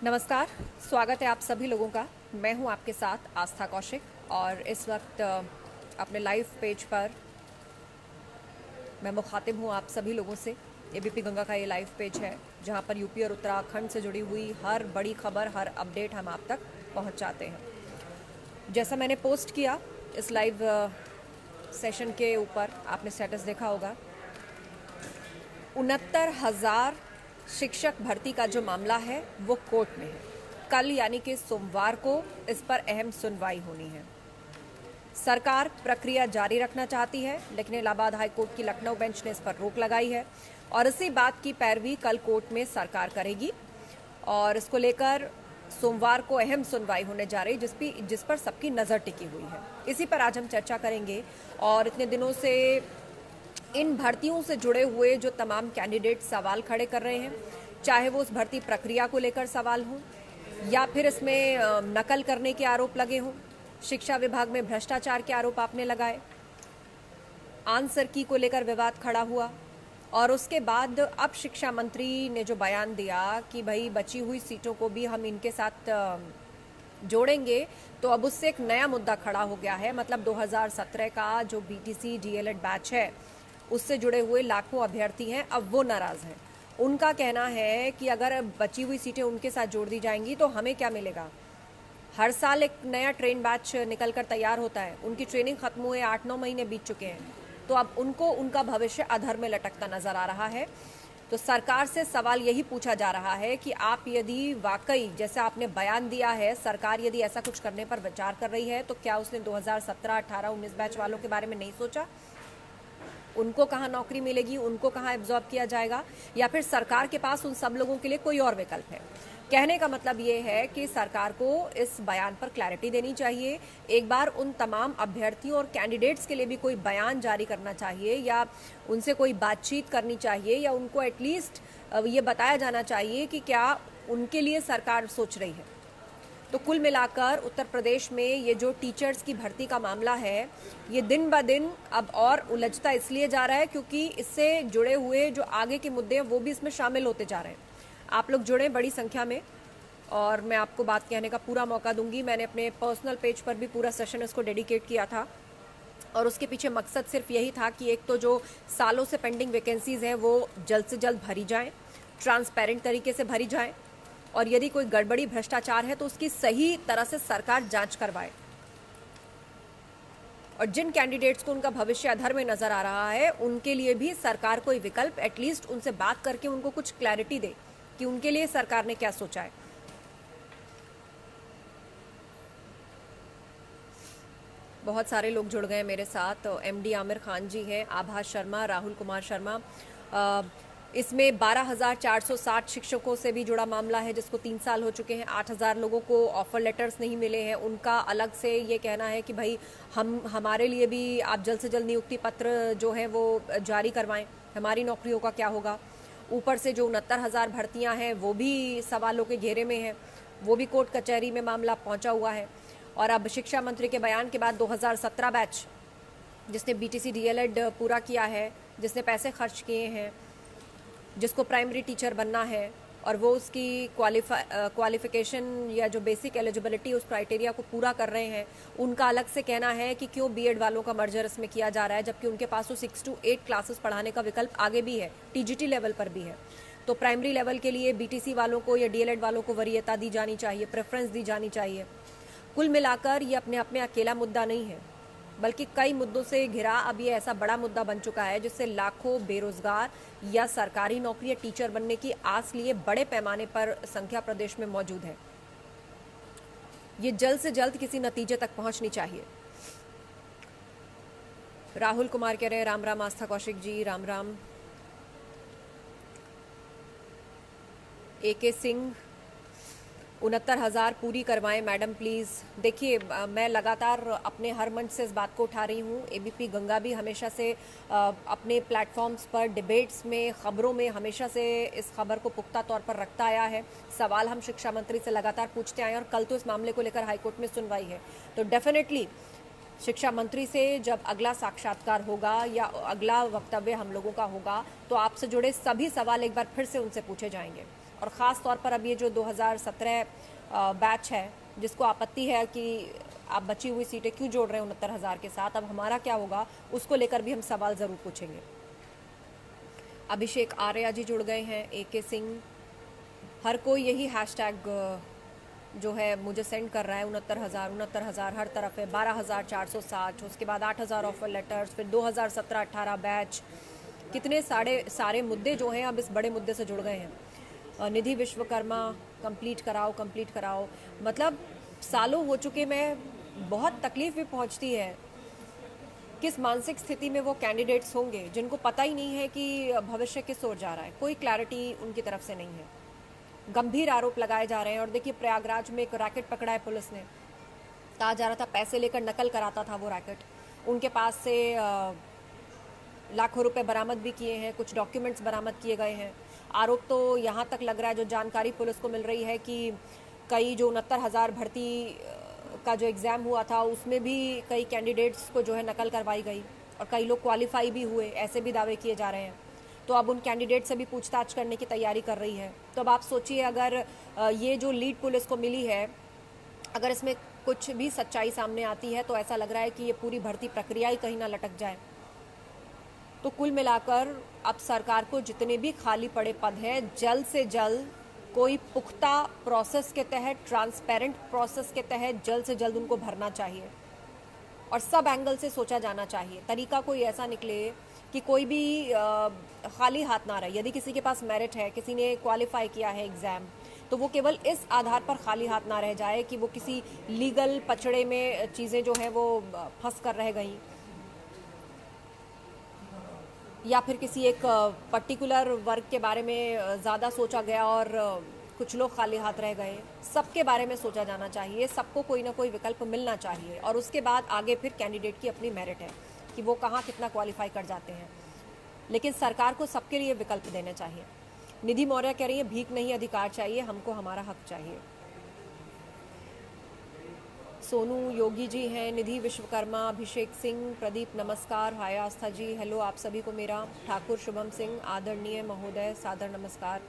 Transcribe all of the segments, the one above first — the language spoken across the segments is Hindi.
नमस्कार। स्वागत है आप सभी लोगों का। मैं हूं आपके साथ आस्था कौशिक और इस वक्त अपने लाइव पेज पर मैं मुखातिब हूं आप सभी लोगों से। एबीपी गंगा का ये लाइव पेज है जहां पर यूपी और उत्तराखंड से जुड़ी हुई हर बड़ी खबर, हर अपडेट हम आप तक पहुंचाते हैं। जैसा मैंने पोस्ट किया इस लाइव सेशन के ऊपर, आपने स्टेटस देखा होगा, 69,000 शिक्षक भर्ती का जो मामला है वो कोर्ट में है। कल यानी कि सोमवार को इस पर अहम सुनवाई होनी है। सरकार प्रक्रिया जारी रखना चाहती है, लेकिन इलाहाबाद हाई कोर्ट की लखनऊ बेंच ने इस पर रोक लगाई है और इसी बात की पैरवी कल कोर्ट में सरकार करेगी और इसको लेकर सोमवार को अहम सुनवाई होने जा रही है जिस पर सबकी नज़र टिकी हुई है। इसी पर आज हम चर्चा करेंगे और इतने दिनों से इन भर्तियों से जुड़े हुए जो तमाम कैंडिडेट सवाल खड़े कर रहे हैं, चाहे वो उस भर्ती प्रक्रिया को लेकर सवाल हों या फिर इसमें नकल करने के आरोप लगे हों, शिक्षा विभाग में भ्रष्टाचार के आरोप आपने लगाए, आंसर की को लेकर विवाद खड़ा हुआ और उसके बाद अब शिक्षा मंत्री ने जो बयान दिया कि भाई बची हुई सीटों को भी हम इनके साथ जोड़ेंगे, तो अब उससे एक नया मुद्दा खड़ा हो गया है। मतलब 2017 का जो बीटीसी डीएलएड बैच है उससे जुड़े हुए लाखों अभ्यर्थी हैं, अब वो नाराज हैं। उनका कहना है कि अगर बची हुई सीटें उनके साथ जोड़ दी जाएंगी तो हमें क्या मिलेगा। हर साल एक नया ट्रेन बैच निकल कर तैयार होता है, उनकी ट्रेनिंग खत्म हुए 8-9 महीने बीत चुके हैं, तो अब उनको उनका भविष्य अधर में लटकता नजर आ रहा है। तो सरकार से सवाल यही पूछा जा रहा है कि आप यदि वाकई जैसे आपने बयान दिया है, सरकार यदि ऐसा कुछ करने पर विचार कर रही है तो क्या उसने 2017, 18, 19 बैच वालों के बारे में नहीं सोचा? उनको कहाँ नौकरी मिलेगी, उनको कहाँ एब्जॉर्ब किया जाएगा, या फिर सरकार के पास उन सब लोगों के लिए कोई और विकल्प है? कहने का मतलब ये है कि सरकार को इस बयान पर क्लैरिटी देनी चाहिए। एक बार उन तमाम अभ्यर्थियों और कैंडिडेट्स के लिए भी कोई बयान जारी करना चाहिए या उनसे कोई बातचीत करनी चाहिए या उनको एटलीस्ट ये बताया जाना चाहिए कि क्या उनके लिए सरकार सोच रही है। तो कुल मिलाकर उत्तर प्रदेश में ये जो टीचर्स की भर्ती का मामला है, ये दिन ब दिन अब और उलझता इसलिए जा रहा है क्योंकि इससे जुड़े हुए जो आगे के मुद्दे हैं वो भी इसमें शामिल होते जा रहे हैं। आप लोग जुड़े बड़ी संख्या में और मैं आपको बात कहने का पूरा मौका दूंगी। मैंने अपने पर्सनल पेज पर भी पूरा सेशन इसको डेडिकेट किया था और उसके पीछे मकसद सिर्फ यही था कि एक तो जो सालों से पेंडिंग वैकेंसीज हैं वो जल्द से जल्द भरी जाएं, ट्रांसपेरेंट तरीके से भरी जाएं और यदि कोई गड़बड़ी भ्रष्टाचार है तो उसकी सही तरह से सरकार जांच करवाए। और जिन कैंडिडेट्स को उनका भविष्य अधर में नजर आ रहा है उनके लिए भी सरकार कोई विकल्प, एटलीस्ट उनसे बात करके उनको कुछ क्लैरिटी दे कि उनके लिए सरकार ने क्या सोचा है। बहुत सारे लोग जुड़ गए मेरे साथ। एमडी आमिर खान जी हैं, आभा शर्मा, राहुल कुमार शर्मा। इसमें 12,460 शिक्षकों से भी जुड़ा मामला है जिसको 3 साल हो चुके हैं। 8,000 लोगों को ऑफर लेटर्स नहीं मिले हैं। उनका अलग से ये कहना है कि भाई हमारे लिए भी आप जल्द से जल्द नियुक्ति पत्र जो है वो जारी करवाएं, हमारी नौकरियों का क्या होगा। ऊपर से जो 69,000 भर्तियां हैं वो भी सवालों के घेरे में हैं, वो भी कोर्ट कचहरी में मामला पहुंचा हुआ है। और अब शिक्षा मंत्री के बयान के बाद 2017 बैच जिसने बीटीसी डीएलएड पूरा किया है, जिसने पैसे खर्च किए हैं, जिसको प्राइमरी टीचर बनना है और वो उसकी क्वालिफिकेशन या जो बेसिक एलिजिबिलिटी उस क्राइटेरिया को पूरा कर रहे हैं, उनका अलग से कहना है कि क्यों बीएड वालों का मर्जर इसमें किया जा रहा है जबकि उनके पास तो 6 to 8 क्लासेस पढ़ाने का विकल्प आगे भी है, टीजीटी लेवल पर भी है। तो प्राइमरी लेवल के लिए बीटीसी वालों को या डीएलएड वालों को वरीयता दी जानी चाहिए, प्रेफरेंस दी जानी चाहिए। कुल मिलाकर ये अपने आप में अकेला मुद्दा नहीं है, बल्कि कई मुद्दों से घिरा अब ये ऐसा बड़ा मुद्दा बन चुका है जिससे लाखों बेरोजगार या सरकारी नौकरी या टीचर बनने की आस लिए बड़े पैमाने पर संख्या प्रदेश में मौजूद है। ये जल्द से जल्द किसी नतीजे तक पहुंचनी चाहिए। राहुल कुमार कह रहे हैं राम राम आस्था कौशिक जी, राम राम। एके सिंह 69,000 पूरी करवाएं मैडम प्लीज़। देखिए, मैं लगातार अपने हर मंच से इस बात को उठा रही हूँ। एबीपी गंगा भी हमेशा से अपने प्लेटफॉर्म्स पर, डिबेट्स में, खबरों में हमेशा से इस खबर को पुख्ता तौर पर रखता आया है। सवाल हम शिक्षा मंत्री से लगातार पूछते आए और कल तो इस मामले को लेकर हाईकोर्ट में सुनवाई है। तो डेफिनेटली शिक्षा मंत्री से जब अगला साक्षात्कार होगा या अगला वक्तव्य हम लोगों का होगा तो आपसे जुड़े सभी सवाल एक बार फिर से उनसे पूछे जाएंगे। और ख़ास तौर पर अब ये जो 2017 बैच है जिसको आपत्ति है कि आप बची हुई सीटें क्यों जोड़ रहे हैं 69,000 के साथ, अब हमारा क्या होगा उसको लेकर भी हम सवाल ज़रूर पूछेंगे। अभिषेक आर्या जी जुड़ गए हैं, AK सिंह, हर कोई यही हैशटैग जो है मुझे सेंड कर रहा है, 69,000 हर तरफ है, 12,460, उसके बाद 8,000 ऑफर लेटर्स, फिर 2017-18 बैच, कितने सारे मुद्दे जो हैं अब इस बड़े मुद्दे से जुड़ गए हैं। निधि विश्वकर्मा कंप्लीट कराओ, मतलब सालों हो चुके, मैं बहुत तकलीफ भी पहुंचती है किस मानसिक स्थिति में वो कैंडिडेट्स होंगे जिनको पता ही नहीं है कि भविष्य किस ओर जा रहा है, कोई क्लैरिटी उनकी तरफ से नहीं है, गंभीर आरोप लगाए जा रहे हैं। और देखिए प्रयागराज में एक रैकेट पकड़ा है पुलिस ने, कहा जा रहा था पैसे लेकर नकल कराता था वो रैकेट, उनके पास से लाखों रुपए बरामद भी किए हैं, कुछ डॉक्यूमेंट्स बरामद किए गए हैं। आरोप तो यहाँ तक लग रहा है, जो जानकारी पुलिस को मिल रही है, कि कई जो 69,000 भर्ती का जो एग्ज़ाम हुआ था उसमें भी कई कैंडिडेट्स को जो है नकल करवाई गई और कई लोग क्वालिफाई भी हुए, ऐसे भी दावे किए जा रहे हैं। तो अब उन कैंडिडेट से भी पूछताछ करने की तैयारी कर रही है। तो अब आप सोचिए, अगर ये जो लीड पुलिस को मिली है, अगर इसमें कुछ भी सच्चाई सामने आती है तो ऐसा लग रहा है कि ये पूरी भर्ती प्रक्रिया ही कहीं ना लटक जाए। तो कुल मिलाकर अब सरकार को जितने भी खाली पड़े पद हैं, जल्द से जल्द कोई पुख्ता प्रोसेस के तहत, ट्रांसपेरेंट प्रोसेस के तहत जल्द से जल्द उनको भरना चाहिए और सब एंगल से सोचा जाना चाहिए। तरीका कोई ऐसा निकले कि कोई भी खाली हाथ ना रहे। यदि किसी के पास मेरिट है, किसी ने क्वालिफाई किया है एग्ज़ाम, तो वो केवल इस आधार पर खाली हाथ ना रह जाए कि वो किसी लीगल पचड़े में चीज़ें जो हैं वो फंस कर रह गई, या फिर किसी एक पर्टिकुलर वर्ग के बारे में ज़्यादा सोचा गया और कुछ लोग खाली हाथ रह गए। सबके बारे में सोचा जाना चाहिए, सबको कोई ना कोई विकल्प मिलना चाहिए और उसके बाद आगे फिर कैंडिडेट की अपनी मेरिट है कि वो कहाँ कितना क्वालिफाई कर जाते हैं, लेकिन सरकार को सबके लिए विकल्प देने चाहिए। निधि मौर्य कह रही है भीख नहीं अधिकार चाहिए, हमको हमारा हक चाहिए। सोनू योगी जी हैं, निधि विश्वकर्मा, अभिषेक सिंह, प्रदीप नमस्कार, हाय आस्था जी, हेलो आप सभी को मेरा। ठाकुर शुभम सिंह, आदरणीय महोदय सादर नमस्कार।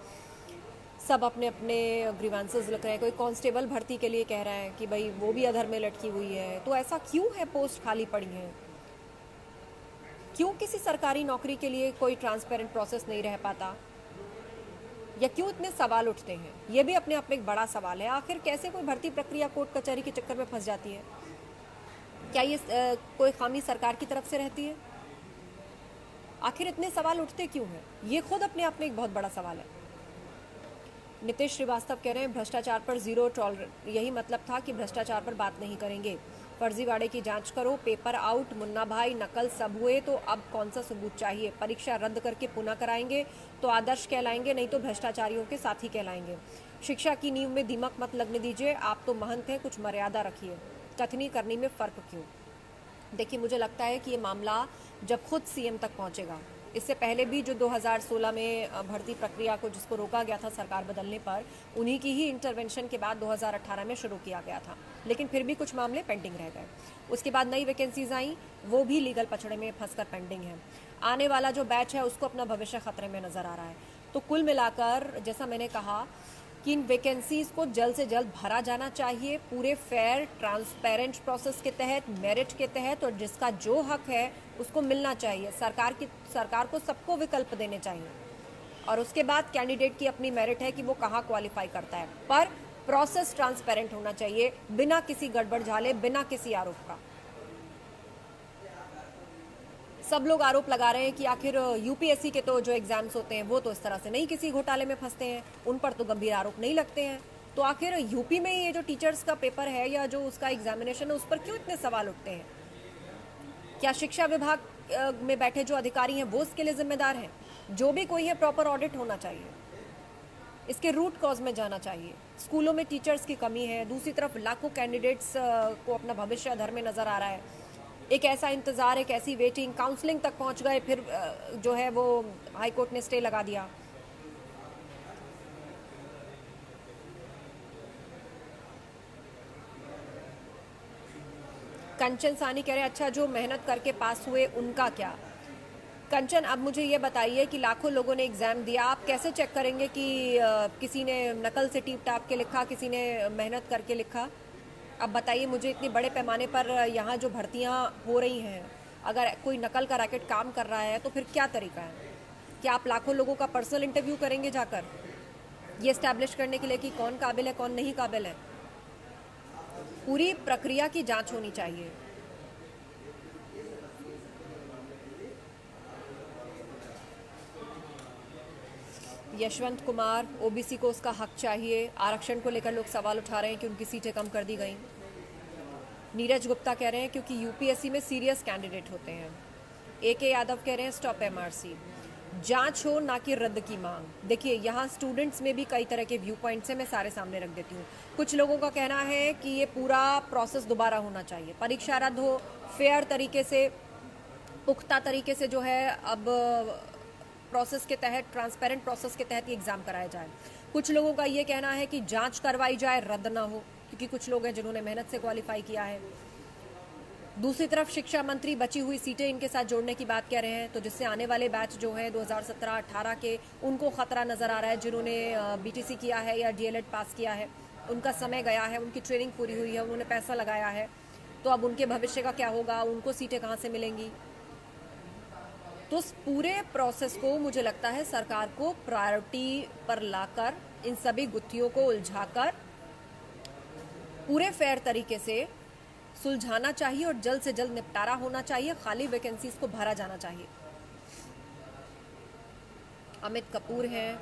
सब अपने अपने ग्रीवेंसेस लिख रहे हैं। कोई कांस्टेबल भर्ती के लिए कह रहा है कि भाई वो भी अधर में लटकी हुई है, तो ऐसा क्यों है, पोस्ट खाली पड़ी हैं, क्यों किसी सरकारी नौकरी के लिए कोई ट्रांसपेरेंट प्रोसेस नहीं रह पाता, या क्यों इतने सवाल उठते हैं, ये भी अपने आप में एक बड़ा सवाल है। आखिर कैसे कोई भर्ती प्रक्रिया कोर्ट कचहरी के चक्कर में फंस जाती है? क्या ये कोई खामी सरकार की तरफ से रहती है? आखिर इतने सवाल उठते क्यों हैं? ये खुद अपने आप में एक बहुत बड़ा सवाल है। नितेश श्रीवास्तव कह रहे हैं भ्रष्टाचार पर जीरो टॉलरेंस, यही मतलब था कि भ्रष्टाचार पर बात नहीं करेंगे, फर्जीवाड़े की जांच करो, पेपर आउट, मुन्ना भाई नकल सब हुए, तो अब कौन सा सबूत चाहिए? परीक्षा रद्द करके पुनः कराएंगे तो आदर्श कहलाएंगे, नहीं तो भ्रष्टाचारियों के साथी कहलाएंगे। शिक्षा की नींव में दीमक मत लगने दीजिए, आप तो महंत हैं, कुछ मर्यादा रखिए। कथनी करनी में फ़र्क क्यों? देखिए, मुझे लगता है कि ये मामला जब खुद सीएम तक पहुंचेगा, इससे पहले भी जो 2016 में भर्ती प्रक्रिया को जिसको रोका गया था सरकार बदलने पर, उन्हीं की ही इंटरवेंशन के बाद 2018 में शुरू किया गया था, लेकिन फिर भी कुछ मामले पेंडिंग रह गए। उसके बाद नई वैकेंसीज आई, वो भी लीगल पचड़े में फंसकर पेंडिंग है। आने वाला जो बैच है उसको अपना भविष्य खतरे में नज़र आ रहा है। तो कुल मिलाकर जैसा मैंने कहा कि इन वैकेंसीज को जल्द से जल्द भरा जाना चाहिए, पूरे फेयर ट्रांसपेरेंट प्रोसेस के तहत, मेरिट के तहत, और जिसका जो हक है उसको मिलना चाहिए। सरकार को सबको विकल्प देने चाहिए और उसके बाद कैंडिडेट की अपनी मेरिट है कि वो कहाँ क्वालिफाई करता है, पर प्रोसेस ट्रांसपेरेंट होना चाहिए, बिना किसी गड़बड़ झाले, बिना किसी आरोप का। सब लोग आरोप लगा रहे हैं कि आखिर यूपीएससी के तो जो एग्जाम्स होते हैं वो तो इस तरह से नहीं किसी घोटाले में फंसते हैं, उन पर तो गंभीर आरोप नहीं लगते हैं, तो आखिर यूपी में ये जो टीचर्स का पेपर है या जो उसका एग्जामिनेशन है उस पर क्यों इतने सवाल उठते हैं? क्या शिक्षा विभाग में बैठे जो अधिकारी हैं वो इसके लिए जिम्मेदार हैं? जो भी कोई है, प्रॉपर ऑडिट होना चाहिए, इसके रूट कॉज में जाना चाहिए। स्कूलों में टीचर्स की कमी है, दूसरी तरफ लाखों कैंडिडेट्स को अपना भविष्य अधर में नजर आ रहा है। एक ऐसा इंतज़ार, एक ऐसी वेटिंग, काउंसलिंग तक पहुंच गए, फिर जो है वो हाई कोर्ट ने स्टे लगा दिया। कंचन सानी कह रहे हैं अच्छा जो मेहनत करके पास हुए उनका क्या? कंचन, अब मुझे ये बताइए कि लाखों लोगों ने एग्ज़ाम दिया, आप कैसे चेक करेंगे कि किसी ने नकल से टीप टाप के लिखा, किसी ने मेहनत करके लिखा? अब बताइए मुझे, इतने बड़े पैमाने पर यहाँ जो भर्तियाँ हो रही हैं, अगर कोई नकल का रैकेट काम कर रहा है तो फिर क्या तरीका है? क्या आप लाखों लोगों का पर्सनल इंटरव्यू करेंगे जाकर, ये इस्टेब्लिश करने के लिए कि कौन काबिल है कौन नहीं काबिल है? पूरी प्रक्रिया की जांच होनी चाहिए। यशवंत कुमार, ओबीसी को उसका हक चाहिए, आरक्षण को लेकर लोग सवाल उठा रहे हैं कि उनकी सीटें कम कर दी गई। नीरज गुप्ता कह रहे हैं क्योंकि यूपीएससी में सीरियस कैंडिडेट होते हैं। AK यादव कह रहे हैं स्टॉप MRC, जांच हो ना कि रद्द की मांग। देखिए यहाँ स्टूडेंट्स में भी कई तरह के व्यू पॉइंट्स हैं, मैं सारे सामने रख देती हूँ। कुछ लोगों का कहना है कि ये पूरा प्रोसेस दोबारा होना चाहिए, परीक्षा रद्द हो, फेयर तरीके से, पुख्ता तरीके से जो है अब प्रोसेस के तहत, ट्रांसपेरेंट प्रोसेस के तहत ये एग्ज़ाम कराया जाए। कुछ लोगों का ये कहना है कि जांच करवाई जाए, रद्द ना हो, क्योंकि कुछ लोग हैं जिन्होंने मेहनत से क्वालिफाई किया है। दूसरी तरफ शिक्षा मंत्री बची हुई सीटें इनके साथ जोड़ने की बात कह रहे हैं, तो जिससे आने वाले बैच जो है 2017-18 के, उनको खतरा नज़र आ रहा है। जिन्होंने BTC किया है या DLED पास किया है, उनका समय गया है, उनकी ट्रेनिंग पूरी हुई है, उन्होंने पैसा लगाया है, तो अब उनके भविष्य का क्या होगा, उनको सीटें कहाँ से मिलेंगी? तो इस पूरे प्रोसेस को मुझे लगता है सरकार को प्रायोरिटी पर लाकर, इन सभी गुत्थियों को उलझाकर पूरे फेयर तरीके से सुलझाना चाहिए और जल्द से जल्द निपटारा होना चाहिए, खाली वैकेंसीज को भरा जाना चाहिए। अमित कपूर हैं,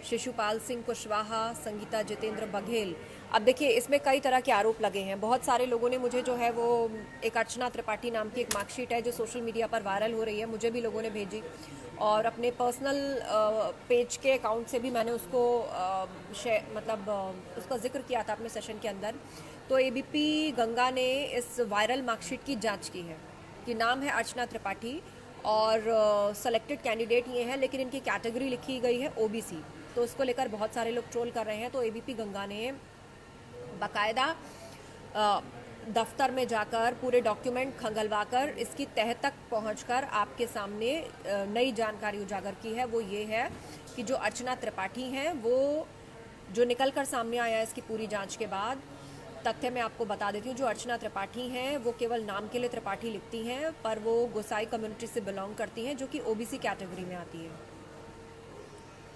शिशुपाल सिंह कुशवाहा, संगीता जितेंद्र बघेल। अब देखिए इसमें कई तरह के आरोप लगे हैं। बहुत सारे लोगों ने मुझे जो है वो एक अर्चना त्रिपाठी नाम की एक मार्कशीट है जो सोशल मीडिया पर वायरल हो रही है, मुझे भी लोगों ने भेजी, और अपने पर्सनल पेज के अकाउंट से भी मैंने उसको उसका जिक्र किया था अपने सेशन के अंदर। तो ABP गंगा ने इस वायरल मार्कशीट की जांच की है कि नाम है अर्चना त्रिपाठी और सेलेक्टेड कैंडिडेट ये हैं, लेकिन इनकी कैटेगरी लिखी गई है OBC। तो उसको लेकर बहुत सारे लोग ट्रोल कर रहे हैं। तो ABP गंगा ने बाकायदा दफ्तर में जाकर पूरे डॉक्यूमेंट खंगलवाकर इसकी तह तक पहुंचकर आपके सामने नई जानकारी उजागर की है। वो ये है कि जो अर्चना त्रिपाठी हैं, वो जो निकल कर सामने आया है इसकी पूरी जांच के बाद, तथ्य मैं आपको बता देती हूँ। जो अर्चना त्रिपाठी हैं वो केवल नाम के लिए त्रिपाठी लिखती हैं, पर वो गोसाई कम्युनिटी से बिलोंग करती हैं, जो कि OBC कैटेगरी में आती है।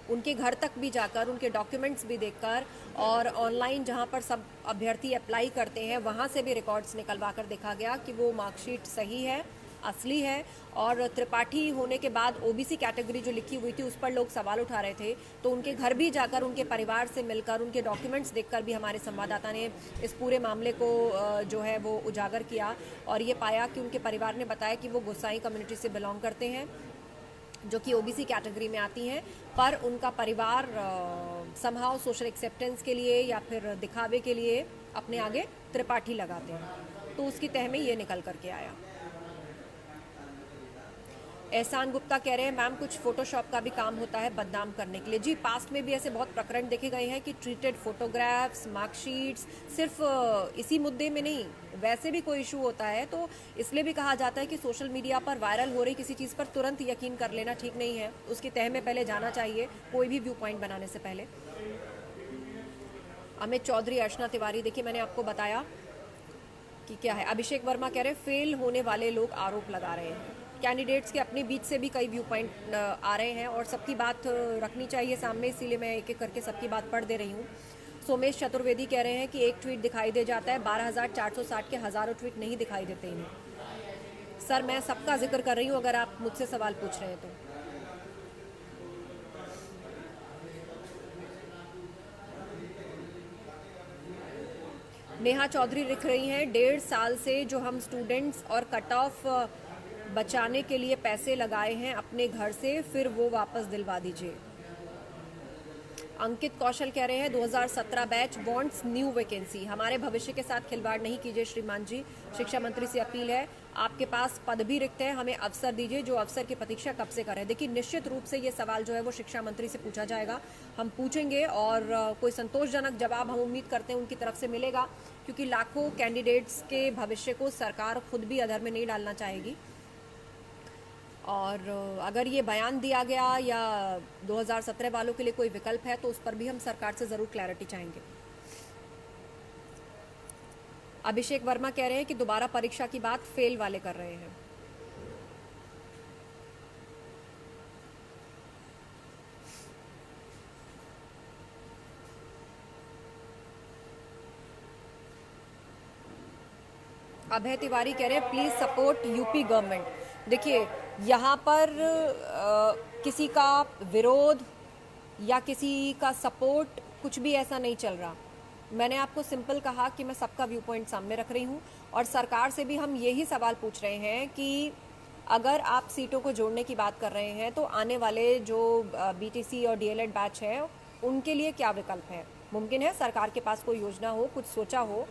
उनके घर तक भी जाकर, उनके डॉक्यूमेंट्स भी देखकर, और ऑनलाइन जहां पर सब अभ्यर्थी अप्लाई करते हैं वहां से भी रिकॉर्ड्स निकलवा कर देखा गया कि वो मार्कशीट सही है, असली है। और त्रिपाठी होने के बाद OBC कैटेगरी जो लिखी हुई थी उस पर लोग सवाल उठा रहे थे, तो उनके घर भी जाकर, उनके परिवार से मिलकर, उनके डॉक्यूमेंट्स देखकर भी हमारे संवाददाता ने इस पूरे मामले को जो है वो उजागर किया, और ये पाया कि उनके परिवार ने बताया कि वो गोसाई कम्युनिटी से बिलोंग करते हैं, जो कि OBC कैटेगरी में आती हैं, पर उनका परिवार समहाउ सोशल एक्सेप्टेंस के लिए या फिर दिखावे के लिए अपने आगे त्रिपाठी लगाते हैं। तो उसकी तह में ये निकल करके आया। एहसान गुप्ता कह रहे हैं मैम कुछ फोटोशॉप का भी काम होता है बदनाम करने के लिए। जी, पास्ट में भी ऐसे बहुत प्रकरण देखे गए हैं कि ट्रीटेड फोटोग्राफ्स, मार्कशीट्स, सिर्फ इसी मुद्दे में नहीं, वैसे भी कोई इशू होता है तो इसलिए भी कहा जाता है कि सोशल मीडिया पर वायरल हो रही किसी चीज़ पर तुरंत यकीन कर लेना ठीक नहीं है, उसकी तह में पहले जाना चाहिए कोई भी व्यू पॉइंट बनाने से पहले। अमित चौधरी, अर्चना तिवारी, देखिए मैंने आपको बताया कि क्या है। अभिषेक वर्मा कह रहे हैं फेल होने वाले लोग आरोप लगा रहे हैं। कैंडिडेट्स के अपने बीच से भी कई व्यू पॉइंट आ रहे हैं और सबकी बात रखनी चाहिए सामने, इसीलिए मैं एक एक करके सबकी बात पढ़ दे रही हूँ। सोमेश चतुर्वेदी कह रहे हैं कि एक ट्वीट दिखाई दे जाता है, 12,460 के हज़ारों ट्वीट नहीं दिखाई देते इन्हें। सर मैं सबका जिक्र कर रही हूँ, अगर आप मुझसे सवाल पूछ रहे हैं तो। नेहा चौधरी लिख रही हैं 1.5 साल से जो हम स्टूडेंट्स और कट ऑफ बचाने के लिए पैसे लगाए हैं अपने घर से, फिर वो वापस दिलवा दीजिए। अंकित कौशल कह रहे हैं 2017 बैच वांट्स न्यू वैकेंसी। हमारे भविष्य के साथ खिलवाड़ नहीं कीजिए श्रीमान जी, शिक्षा मंत्री से अपील है। आपके पास पद भी रिक्त है, हमें अवसर दीजिए, जो अवसर की प्रतीक्षा कब से करें। देखिए निश्चित रूप से ये सवाल जो है वो शिक्षा मंत्री से पूछा जाएगा, हम पूछेंगे और कोई संतोषजनक जवाब हम उम्मीद करते हैं उनकी तरफ से मिलेगा, क्योंकि लाखों कैंडिडेट्स के भविष्य को सरकार खुद भी अधर में नहीं डालना चाहेगी। और अगर ये बयान दिया गया या 2017 वालों के लिए कोई विकल्प है तो उस पर भी हम सरकार से ज़रूर क्लैरिटी चाहेंगे। अभिषेक वर्मा कह रहे हैं कि दोबारा परीक्षा की बात फेल वाले कर रहे हैं। अभय तिवारी कह रहे हैं प्लीज सपोर्ट यूपी गवर्नमेंट। देखिए, यहाँ पर किसी का विरोध या किसी का सपोर्ट कुछ भी ऐसा नहीं चल रहा। मैंने आपको सिंपल कहा कि मैं सबका व्यू पॉइंट सामने रख रही हूँ और सरकार से भी हम यही सवाल पूछ रहे हैं कि अगर आप सीटों को जोड़ने की बात कर रहे हैं तो आने वाले जो बीटीसी और डीएलएड बैच है उनके लिए क्या विकल्प है। मुमकिन है सरकार के पास कोई योजना हो, कुछ सोचा हो।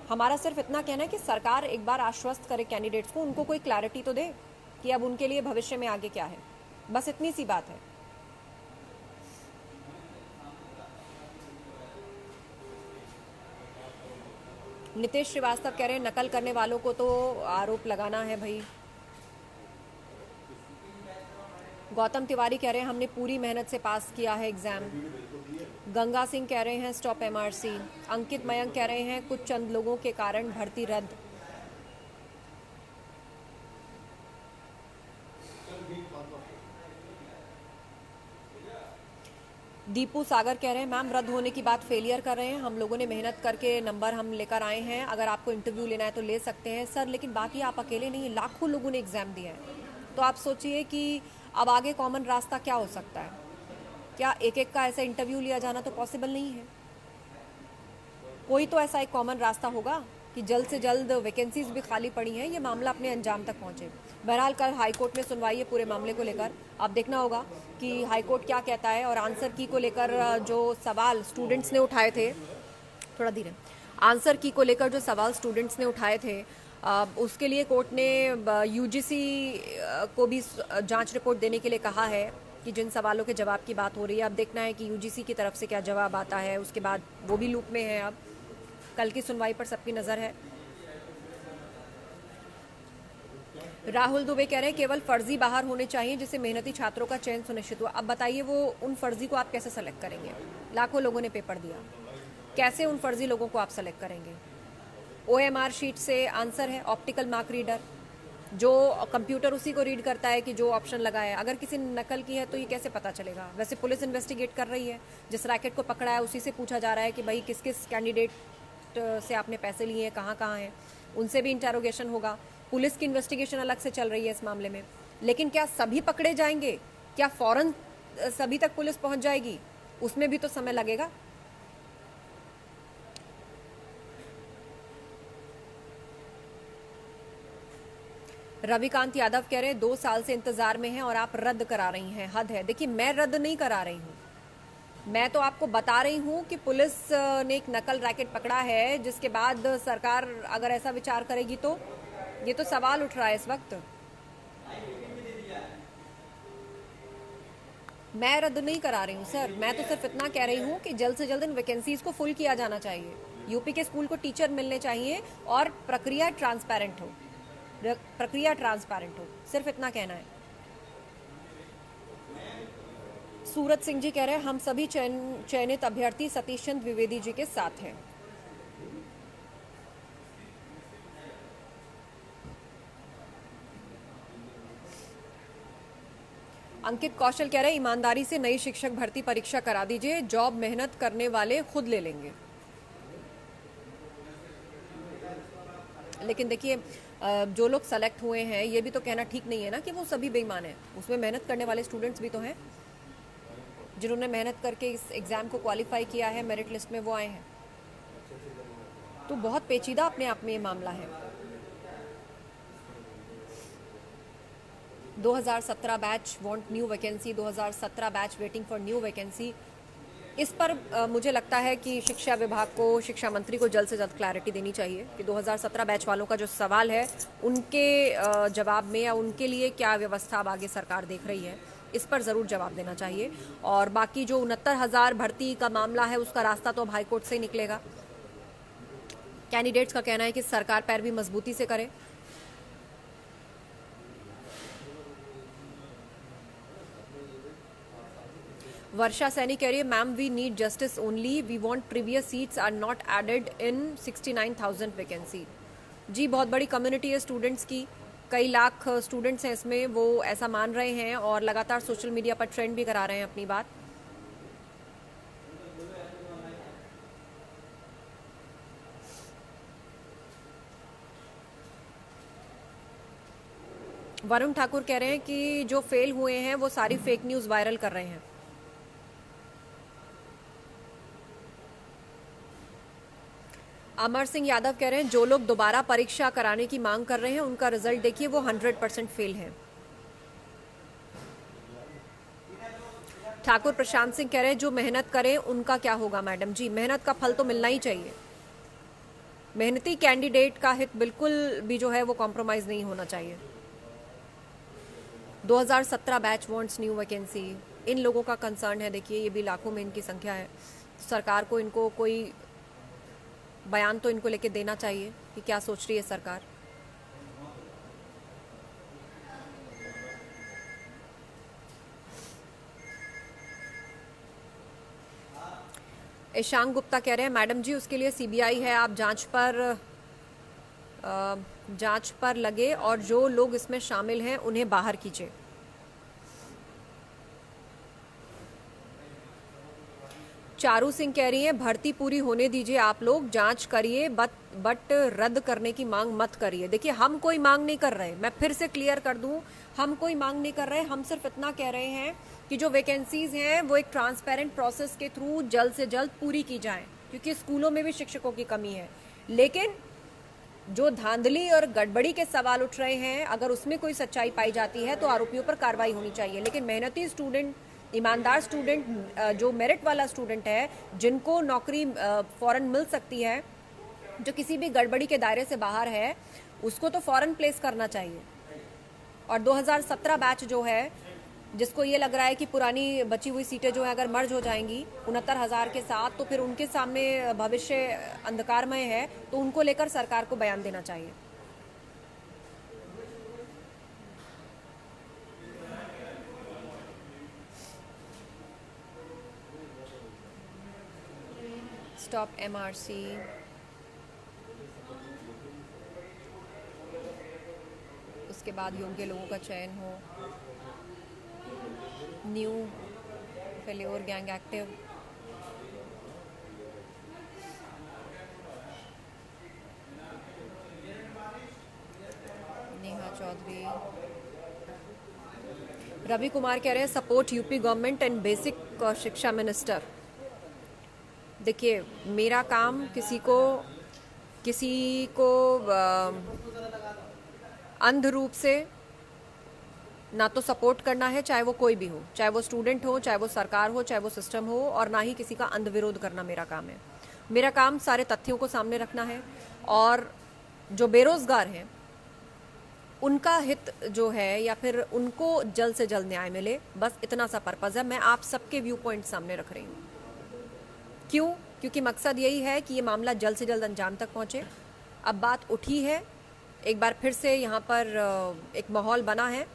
हमारा सिर्फ इतना कहना है कि सरकार एक बार आश्वस्त करे कैंडिडेट्स को, उनको कोई क्लैरिटी तो दे कि अब उनके लिए भविष्य में आगे क्या है। बस इतनी सी बात है। नितेश श्रीवास्तव कह रहे हैं नकल करने वालों को तो आरोप लगाना है भाई। गौतम तिवारी कह रहे हैं हमने पूरी मेहनत से पास किया है एग्जाम। गंगा सिंह कह रहे हैं स्टॉप एमआरसी। अंकित मयंक कह रहे हैं कुछ चंद लोगों के कारण भर्ती रद्द। दीपू सागर कह रहे हैं मैम रद्द होने की बात फेलियर कर रहे हैं, हम लोगों ने मेहनत करके नंबर हम लेकर आए हैं, अगर आपको इंटरव्यू लेना है तो ले सकते हैं। सर लेकिन बात ये आप अकेले नहीं, लाखों लोगों ने एग्जाम दिया है। तो आप सोचिए कि अब आगे कॉमन रास्ता क्या हो सकता है। क्या एक एक का ऐसा इंटरव्यू लिया जाना तो पॉसिबल नहीं है। कोई तो ऐसा एक कॉमन रास्ता होगा कि जल्द से जल्द वैकेंसीज भी खाली पड़ी हैं, ये मामला अपने अंजाम तक पहुंचे। बहरहाल कल हाईकोर्ट में सुनवाई है पूरे मामले को लेकर। अब देखना होगा कि हाईकोर्ट क्या कहता है। और आंसर की को लेकर जो सवाल स्टूडेंट्स ने उठाए थे, थोड़ा धीरे, आंसर की को लेकर जो सवाल स्टूडेंट्स ने उठाए थे उसके लिए कोर्ट ने यूजीसी को भी जांच रिपोर्ट देने के लिए कहा है कि जिन सवालों के जवाब की बात हो रही है। अब देखना है कि यूजीसी की तरफ से क्या जवाब आता है, उसके बाद वो भी लूप में है। अब कल की सुनवाई पर सबकी नज़र है। राहुल दुबे कह रहे हैं केवल फर्जी बाहर होने चाहिए जिससे मेहनती छात्रों का चयन सुनिश्चित हुआ। अब बताइए वो उन फर्जी को आप कैसे सेलेक्ट करेंगे। लाखों लोगों ने पेपर दिया, कैसे उन फर्जी लोगों को आप सेलेक्ट करेंगे। OMR शीट से आंसर है ऑप्टिकल मार्क रीडर, जो कंप्यूटर उसी को रीड करता है कि जो ऑप्शन लगा है। अगर किसी ने नकल की है तो ये कैसे पता चलेगा। वैसे पुलिस इन्वेस्टिगेट कर रही है, जिस रैकेट को पकड़ा है उसी से पूछा जा रहा है कि भाई किस किस कैंडिडेट से आपने पैसे लिए हैं, कहाँ कहाँ हैं, उनसे भी इंटेरोगेशन होगा। पुलिस की इन्वेस्टिगेशन अलग से चल रही है इस मामले में। लेकिन क्या सभी पकड़े जाएंगे, क्या फौरन सभी तक पुलिस पहुंच जाएगी, उसमें भी तो समय लगेगा। रविकांत यादव कह रहे हैं 2 साल से इंतजार में हैं और आप रद्द करा रही हैं, हद है। देखिए मैं रद्द नहीं करा रही हूँ, मैं तो आपको बता रही हूँ कि पुलिस ने एक नकल रैकेट पकड़ा है, जिसके बाद सरकार अगर ऐसा विचार करेगी तो ये तो सवाल उठ रहा है इस वक्त। मैं रद्द नहीं करा रही हूँ सर, मैं तो सिर्फ इतना कह रही हूँ कि जल्द से जल्द इन वैकेंसीज को फुल किया जाना चाहिए। यूपी के स्कूल को टीचर मिलने चाहिए और प्रक्रिया ट्रांसपेरेंट हो, सिर्फ इतना कहना है। सूरज सिंह जी कह रहे हैं हम सभी चयनित अभ्यर्थी सतीश चंद्र द्विवेदी जी के साथ हैं। अंकित कौशल कह रहे हैं ईमानदारी से नई शिक्षक भर्ती परीक्षा करा दीजिए, जॉब मेहनत करने वाले खुद ले लेंगे। लेकिन देखिए जो लोग सेलेक्ट हुए हैं ये भी तो कहना ठीक नहीं है ना कि वो सभी बेईमान हैं। उसमें मेहनत करने वाले स्टूडेंट्स भी तो हैं, जिन्होंने मेहनत करके इस एग्ज़ाम को क्वालिफाई किया है, मेरिट लिस्ट में वो आए हैं। तो बहुत पेचीदा अपने आप में ये मामला है। 2017 batch want new vacancy, 2017 batch waiting for new vacancy. इस पर मुझे लगता है कि शिक्षा विभाग को, शिक्षा मंत्री को जल्द से जल्द क्लैरिटी देनी चाहिए कि 2017 बैच वालों का जो सवाल है उनके जवाब में या उनके लिए क्या व्यवस्था अब आगे सरकार देख रही है, इस पर ज़रूर जवाब देना चाहिए। और बाकी जो 69,000 भर्ती का मामला है उसका रास्ता तो अब हाईकोर्ट से ही निकलेगा। कैंडिडेट्स का कहना है कि सरकार पैरवी मजबूती से करे। वर्षा सैनी कह रही है ma'am we need justice only, we want previous seats are not added in 69,000 vacancy. जी बहुत बड़ी कम्युनिटी है स्टूडेंट्स की, कई लाख स्टूडेंट्स हैं इसमें, वो ऐसा मान रहे हैं और लगातार सोशल मीडिया पर ट्रेंड भी करा रहे हैं अपनी बात। वरुण ठाकुर कह रहे हैं कि जो फेल हुए हैं वो सारी फेक न्यूज़ वायरल कर रहे हैं। अमर सिंह यादव कह रहे हैं जो लोग दोबारा परीक्षा कराने की मांग कर रहे हैं उनका रिजल्ट देखिए वो 100% फेल है। ठाकुर प्रशांत सिंह कह रहे हैं जो मेहनत करें उनका क्या होगा मैडम। जी मेहनत का फल तो मिलना ही चाहिए, मेहनती कैंडिडेट का हित बिल्कुल भी जो है वो कॉम्प्रोमाइज नहीं होना चाहिए। 2017 बैच वांट्स न्यू वैकेंसी, इन लोगों का कंसर्न है, देखिए ये भी लाखों में इनकी संख्या है। सरकार को इनको कोई बयान तो इनको लेके देना चाहिए कि क्या सोच रही है सरकार। ईशांक गुप्ता कह रहे हैं मैडम जी उसके लिए सीबीआई है, आप जांच पर लगे और जो लोग इसमें शामिल हैं उन्हें बाहर कीजिए। चारू सिंह कह रही हैं भर्ती पूरी होने दीजिए, आप लोग जांच करिए बट रद्द करने की मांग मत करिए। देखिए हम कोई मांग नहीं कर रहे, मैं फिर से क्लियर कर दूं, हम कोई मांग नहीं कर रहे, हम सिर्फ इतना कह रहे हैं कि जो वैकेंसीज हैं वो एक ट्रांसपेरेंट प्रोसेस के थ्रू जल्द से जल्द पूरी की जाएं, क्योंकि स्कूलों में भी शिक्षकों की कमी है। लेकिन जो धांधली और गड़बड़ी के सवाल उठ रहे हैं, अगर उसमें कोई सच्चाई पाई जाती है तो आरोपियों पर कार्रवाई होनी चाहिए। लेकिन मेहनती स्टूडेंट, ईमानदार स्टूडेंट, जो मेरिट वाला स्टूडेंट है, जिनको नौकरी फौरन मिल सकती है, जो किसी भी गड़बड़ी के दायरे से बाहर है, उसको तो फौरन प्लेस करना चाहिए। और 2017 बैच जो है, जिसको ये लग रहा है कि पुरानी बची हुई सीटें जो है अगर मर्ज हो जाएंगी 69,000 के साथ, तो फिर उनके सामने भविष्य अंधकारमय है, तो उनको लेकर सरकार को बयान देना चाहिए। स्टॉप एमआरसी, उसके बाद योग्य लोगों का चयन हो, new failure gang active, Neha Chaudhary. Ravi Kumar कह रहे हैं support UP government and basic शिक्षा मिनिस्टर। देखिए मेरा काम किसी को अंध रूप से ना तो सपोर्ट करना है, चाहे वो कोई भी हो, चाहे वो स्टूडेंट हो, चाहे वो सरकार हो, चाहे वो सिस्टम हो, और ना ही किसी का अंध विरोध करना मेरा काम है। मेरा काम सारे तथ्यों को सामने रखना है और जो बेरोजगार हैं उनका हित जो है या फिर उनको जल्द से जल्द न्याय मिले, बस इतना सा पर्पज़ है। मैं आप सबके व्यू पॉइंट सामने रख रही हूँ। क्यों? क्योंकि मकसद यही है कि ये मामला जल्द से जल्द अंजाम तक पहुँचे। अब बात उठी है, एक बार फिर से यहाँ पर एक माहौल बना है,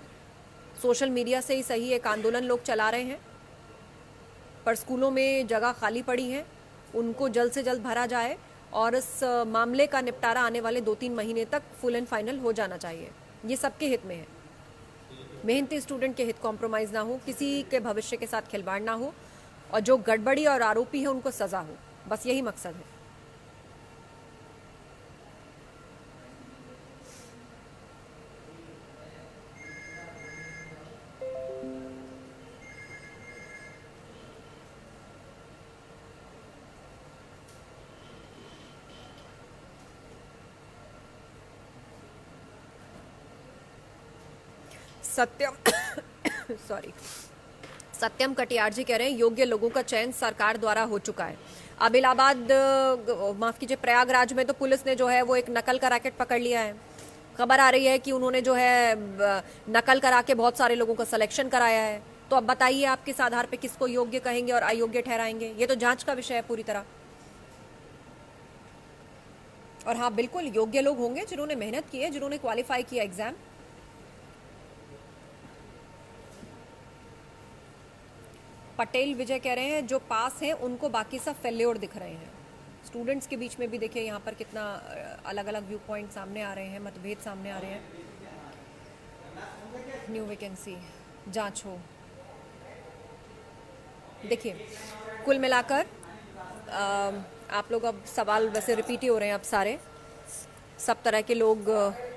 सोशल मीडिया से ही सही एक आंदोलन लोग चला रहे हैं, पर स्कूलों में जगह खाली पड़ी है, उनको जल्द से जल्द भरा जाए और इस मामले का निपटारा आने वाले 2-3 महीने तक फुल एंड फाइनल हो जाना चाहिए। ये सबके हित में है, मेहनती स्टूडेंट के हित कॉम्प्रोमाइज़ ना हो, किसी के भविष्य के साथ खिलवाड़ ना हो, और जो गड़बड़ी और आरोपी है उनको सज़ा हो, बस यही मकसद है। सत्यम कटियार जी कह रहे हैं योग्य लोगों का चयन सरकार द्वारा हो चुका है। अब इलाहाबाद, माफ कीजिए, प्रयागराज में तो पुलिस ने जो है वो एक नकल का रैकेट पकड़ लिया है। खबर आ रही है कि उन्होंने जो है नकल करा के बहुत सारे लोगों का सिलेक्शन कराया है। तो अब बताइए आप किस आधार पे किसको योग्य कहेंगे और अयोग्य ठहराएंगे? ये तो जांच का विषय है पूरी तरह। और हाँ, बिल्कुल योग्य लोग होंगे जिन्होंने मेहनत की है, जिन्होंने क्वालिफाई किया एग्जाम। पटेल विजय कह रहे हैं जो पास हैं उनको बाकी सब फेल्योर दिख रहे हैं। स्टूडेंट्स के बीच में भी देखिए यहाँ पर कितना अलग अलग व्यू पॉइंट सामने आ रहे हैं, मतभेद सामने आ रहे हैं। न्यू वैकेंसी जांच हो। देखिए कुल मिलाकर आप लोग, अब सवाल वैसे रिपीट ही हो रहे हैं, अब सारे सब तरह के लोग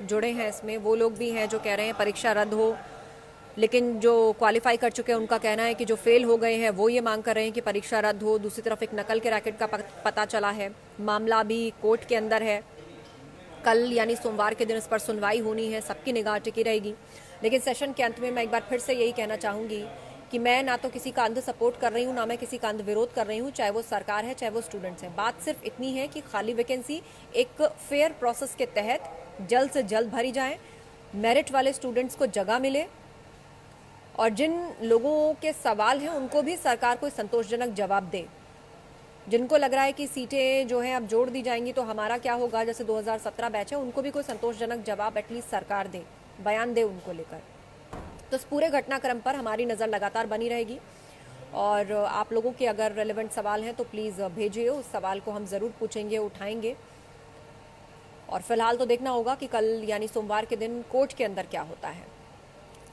जुड़े हैं इसमें। वो लोग भी हैं जो कह रहे हैं परीक्षा रद्द हो, लेकिन जो क्वालिफाई कर चुके हैं उनका कहना है कि जो फेल हो गए हैं वो ये मांग कर रहे हैं कि परीक्षा रद्द हो। दूसरी तरफ एक नकल के रैकेट का पता चला है, मामला भी कोर्ट के अंदर है। कल यानी सोमवार के दिन इस पर सुनवाई होनी है, सबकी निगाह टिकी रहेगी। लेकिन सेशन के अंत में मैं एक बार फिर से यही कहना चाहूँगी कि मैं ना तो किसी का अंध सपोर्ट कर रही हूँ, ना मैं किसी का अंध विरोध कर रही हूँ, चाहे वो सरकार है चाहे वो स्टूडेंट्स हैं। बात सिर्फ इतनी है कि खाली वैकेंसी एक फेयर प्रोसेस के तहत जल्द से जल्द भरी जाए, मेरिट वाले स्टूडेंट्स को जगह मिले, और जिन लोगों के सवाल हैं उनको भी सरकार कोई संतोषजनक जवाब दे। जिनको लग रहा है कि सीटें जो हैं अब जोड़ दी जाएंगी तो हमारा क्या होगा, जैसे 2017 बैच है, उनको भी कोई संतोषजनक जवाब एटलीस्ट सरकार दे, बयान दे उनको लेकर। तो इस पूरे घटनाक्रम पर हमारी नज़र लगातार बनी रहेगी, और आप लोगों के अगर रेलेवेंट सवाल हैं तो प्लीज़ भेजिए, उस सवाल को हम ज़रूर पूछेंगे, उठाएंगे। और फिलहाल तो देखना होगा कि कल यानी सोमवार के दिन कोर्ट के अंदर क्या होता है।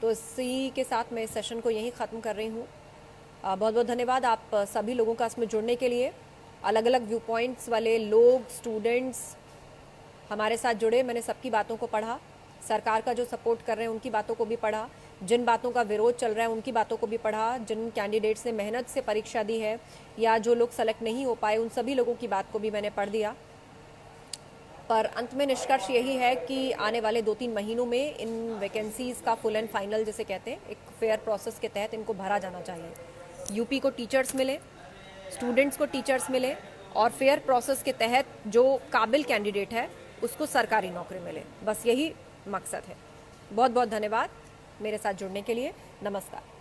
तो इसी के साथ मैं इस सेशन को यहीं ख़त्म कर रही हूँ। बहुत बहुत धन्यवाद आप सभी लोगों का इसमें जुड़ने के लिए। अलग अलग व्यू पॉइंट्स वाले लोग, स्टूडेंट्स हमारे साथ जुड़े। मैंने सबकी बातों को पढ़ा, सरकार का जो सपोर्ट कर रहे हैं उनकी बातों को भी पढ़ा, जिन बातों का विरोध चल रहा है उनकी बातों को भी पढ़ा, जिन कैंडिडेट्स ने मेहनत से परीक्षा दी है या जो लोग सेलेक्ट नहीं हो पाए उन सभी लोगों की बात को भी मैंने पढ़ दिया। पर अंत में निष्कर्ष यही है कि आने वाले 2-3 महीनों में इन वैकेंसीज़ का फुल एंड फाइनल जिसे कहते हैं, एक फेयर प्रोसेस के तहत इनको भरा जाना चाहिए। यूपी को टीचर्स मिले, स्टूडेंट्स को टीचर्स मिले, और फेयर प्रोसेस के तहत जो काबिल कैंडिडेट है उसको सरकारी नौकरी मिले। बस यही मकसद है। बहुत बहुत धन्यवाद मेरे साथ जुड़ने के लिए। नमस्कार।